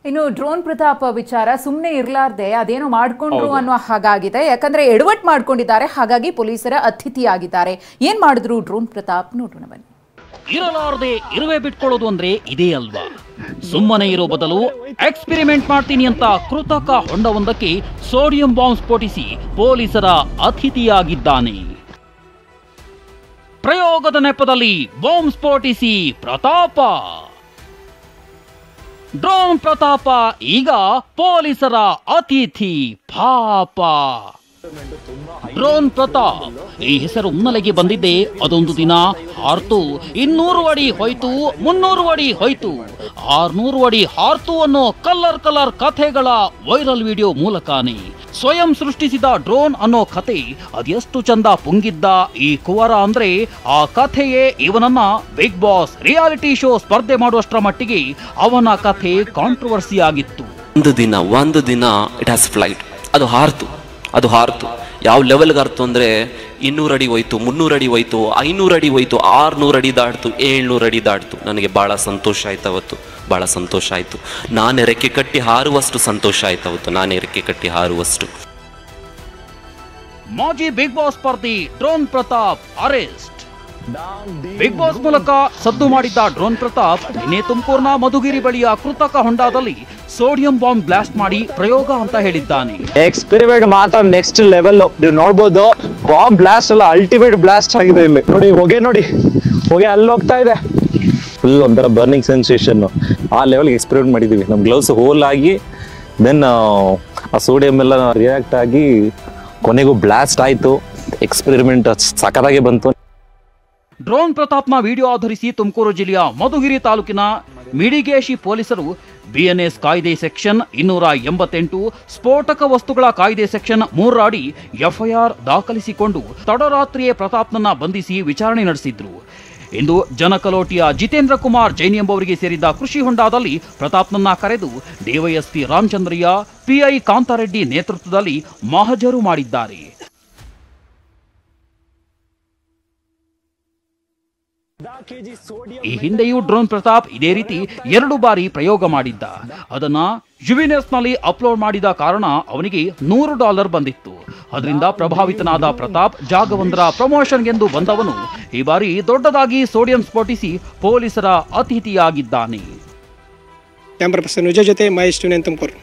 ಇನ್ನು ಡ್ರೋನ್ ಪ್ರತಾಪ್ ವಿಚಾರ ಸುಮ್ಮನೆ ಇರಲಾರ್ದೆ ಅದೇನೋ ಮಾಡ್ಕೊಂಡ್ರು ಅನ್ನೋ ಹಾಗಾಗಿದೆ. ಯಾಕಂದ್ರೆ ಎಡವಟ್ ಮಾಡ್ಕೊಂಡಿದ್ದಾರೆ, ಹಾಗಾಗಿ ಪೊಲೀಸರ ಅತಿಥಿಯಾಗಿದ್ದಾರೆ. ಏನ್ ಮಾಡಿದ್ರು ಡ್ರೋನ್ ಪ್ರತಾಪ್ ನೋಡೋಣ ಬನ್ನಿ. ಇರಲಾರದೆ ಇರುವೆ ಬಿಟ್ಕೊಳ್ಳೋದು ಅಂದ್ರೆ ಇದೇ ಅಲ್ವಾ? ಸುಮ್ಮನೆ ಇರೋ ಬದಲು ಎಕ್ಸ್ಪೆರಿಮೆಂಟ್ ಮಾಡ್ತೀನಿ ಅಂತ ಕೃತಕ ಹೊಂಡವೊಂದಕ್ಕೆ ಸೋಡಿಯಂ ಬಾಂಬ್ ಸ್ಫೋಟಿಸಿ ಪೊಲೀಸರ ಅತಿಥಿಯಾಗಿದ್ದಾನೆ. ಪ್ರಯೋಗದ ನೆಪದಲ್ಲಿ ಬಾಂಬ್ ಸ್ಫೋಟಿಸಿ ಪ್ರತಾಪ. ಡ್ರೋನ್ ಪ್ರತಾಪ ಈಗ ಪೊಲೀಸರ ಅತಿಥಿ ಪಾಪ. ಡ್ರೋನ್ ಪ್ರತಾಪ್ ಈ ಹೆಸರು ಮುನ್ನೆಲೆಗೆ ಬಂದಿದ್ದೆ ಅದೊಂದು ದಿನ ಹಾರ್ತು 200 ಅಡಿ ಹೋಯ್ತು, 300 ಅಡಿ ಹೋಯ್ತು, 600 ಅಡಿ ಹಾರ್ತು ಅನ್ನೋ ಕಲರ್ ಕಥೆಗಳ ವೈರಲ್ ವಿಡಿಯೋ ಮೂಲಕನೇ. ಸ್ವಯಂ ಸೃಷ್ಟಿಸಿದ ಡ್ರೋನ್ ಅನ್ನೋ ಕಥೆ ಅದೆಷ್ಟು ಚಂದ ಪುಂಗಿದ್ದ ಈ ಕುವರ ಅಂದ್ರೆ ಆ ಕಥೆಯೇ ಇವನನ್ನ ಬಿಗ್ ಬಾಸ್ ರಿಯಾಲಿಟಿ ಶೋ ಸ್ಪರ್ಧೆ ಮಾಡುವಷ್ಟರ ಮಟ್ಟಿಗೆ ಅವನ ಕಥೆ ಕಾಂಟ್ರವರ್ಸಿ ಆಗಿತ್ತು. ಒಂದು ದಿನ ಇಟ್ ಹ್ಯಾಸ್ ಫ್ಲೈಟ್, ಅದು ಹಾರ್ತು ಯಾವ ಲೆವೆಲ್ಗೆ ಹಾರ್ತು ಅಂದರೆ 200 ಅಡಿ ಹೋಯ್ತು, 300 ಅಡಿ ಹೋಯ್ತು, 500 ಅಡಿ ಹೋಯ್ತು, 600 ಅಡಿ ದಾಟ್ತು, 700 ಅಡಿ ದಾಟ್ತು. ನನಗೆ ಭಾಳ ಸಂತೋಷ ಆಯ್ತು ಅವತ್ತು, ಭಾಳ ಸಂತೋಷ ಆಯಿತು. ನಾನು ರೆಕ್ಕೆ ಕಟ್ಟಿ ಹಾರುವಷ್ಟು ಸಂತೋಷ ಆಯ್ತು ಅವತ್ತು, ನಾನೇ ರೆಕ್ಕೆ ಕಟ್ಟಿ ಹಾರುವಷ್ಟು. ಮಾಜಿ ಬಿಗ್ ಬಾಸ್ ಸ್ಪರ್ಧಿ drone Pratap arrest. Big boss ಮೂಲಕ ಸದ್ದು ಮಾಡಿದ್ದ ಡ್ರೋನ್ ಪ್ರತಾಪ್ ನಿನ್ನೆ ತುಮಕೂರಿನ ಮಧುಗಿರಿ ಬಳಿಯ ಕೃತಕ ಹೊಂಡದಲ್ಲಿ ಸೋಡಿಯಂ ಬಾಂಬ್ ಬ್ಲಾಸ್ಟ್ ಮಾಡಿ ಪ್ರಯೋಗ ಅಂತ ಹೇಳಿದ್ದಾನೆ. ಎಕ್ಸ್ಪೆರಿಮೆಂಟ್ ಮಾತ್ರ ನೆಕ್ಸ್ಟ್ ಲೆವೆಲ್. ನೀವು ನೋಡ್ಬೋದು ಬಾಂಬ್ ಬ್ಲಾಸ್ಟ್ ಅಲ್ಲ, ಅಲ್ಟಿಮೇಟ್ ಬ್ಲಾಸ್ಟ್ ಆಗಿದೆ. ಇಲ್ಲಿ ನೋಡಿ ಹೊಗೆ ಅಲ್ಲಿ ಹೋಗ್ತಾ ಇದೆ. ಫುಲ್ ಒಂಥರ ಬರ್ನಿಂಗ್ ಸೆನ್ಸೇಷನ್. ಆ ಲೆವೆಲ್ಗೆ ಎಕ್ಸ್ಪೆರಿಮೆಂಟ್ ಮಾಡಿದೀವಿ. ನಮ್ಮ ಗ್ಲೌಸ್ ಹೋಲ್ ಆಗಿ ದೆನ್ ಆ ಸೋಡಿಯಂ ಎಲ್ಲ ರಿಯಾಕ್ಟ್ ಆಗಿ ಕೊನೆಗೂ ಬ್ಲಾಸ್ಟ್ ಆಯ್ತು. ಎಕ್ಸ್ಪೆರಿಮೆಂಟ್ ಸಖತ್ತಾಗಿ ಬಂತು. ಡ್ರೋನ್ ಪ್ರತಾಪ್ನ ವಿಡಿಯೋ ಆಧರಿಸಿ ತುಮಕೂರು ಜಿಲ್ಲೆಯ ಮಧುಗಿರಿ ತಾಲೂಕಿನ ಮಿಡಿಗೇಶಿ ಪೊಲೀಸರು ಬಿಎನ್ಎಸ್ ಕಾಯ್ದೆ ಸೆಕ್ಷನ್ 288, ಸ್ಫೋಟಕ ವಸ್ತುಗಳ ಕಾಯ್ದೆ ಸೆಕ್ಷನ್ 3 ಅಡಿ ಎಫ್ಐಆರ್ ದಾಖಲಿಸಿಕೊಂಡು ತಡರಾತ್ರಿಯೇ ಪ್ರತಾಪ್ನನ್ನ ಬಂಧಿಸಿ ವಿಚಾರಣೆ ನಡೆಸಿದ್ರು. ಇಂದು ಜನಕಲೋಟಿಯ ಜಿತೇಂದ್ರ ಕುಮಾರ್ ಜೈನ್ ಎಂಬುವರಿಗೆ ಸೇರಿದ್ದ ಕೃಷಿ ಹೊಂಡದಲ್ಲಿ ಪ್ರತಾಪ್ನನ್ನ ಕರೆದು ಡಿವೈಎಸ್ಪಿ ರಾಮಚಂದ್ರಯ್ಯ, ಪಿಐ ಕಾಂತಾರೆಡ್ಡಿ ನೇತೃತ್ವದಲ್ಲಿ ಮಹಜರು ಮಾಡಿದ್ದಾರೆ. ಈ ಹಿಂದೆಯೂ ಡ್ರೋನ್ ಪ್ರತಾಪ್ ಇದೇ ರೀತಿ 2 ಬಾರಿ ಪ್ರಯೋಗ ಮಾಡಿದ್ದ. ಅದನ್ನ ಯುವಿನೆಸ್ನಲ್ಲಿ ಅಪ್ಲೋಡ್ ಮಾಡಿದ ಕಾರಣ ಅವನಿಗೆ $100 ಬಂದಿತ್ತು. ಅದರಿಂದ ಪ್ರಭಾವಿತನಾದ ಪ್ರತಾಪ್ ಜಾಗವೊಂದರ ಪ್ರಮೋಷನ್ಗೆಂದು ಬಂದವನು ಈ ಬಾರಿ ದೊಡ್ಡದಾಗಿ ಸೋಡಿಯಂ ಸ್ಫೋಟಿಸಿ ಪೊಲೀಸರ ಅತಿಥಿಯಾಗಿದ್ದಾನೆ. ಕ್ಯಾಮರಾ ಪರ್ಸನ್ ವಿಜಯ್ ಜೊತೆ ಮಹೇಶ್ ತುಮಕೂರು.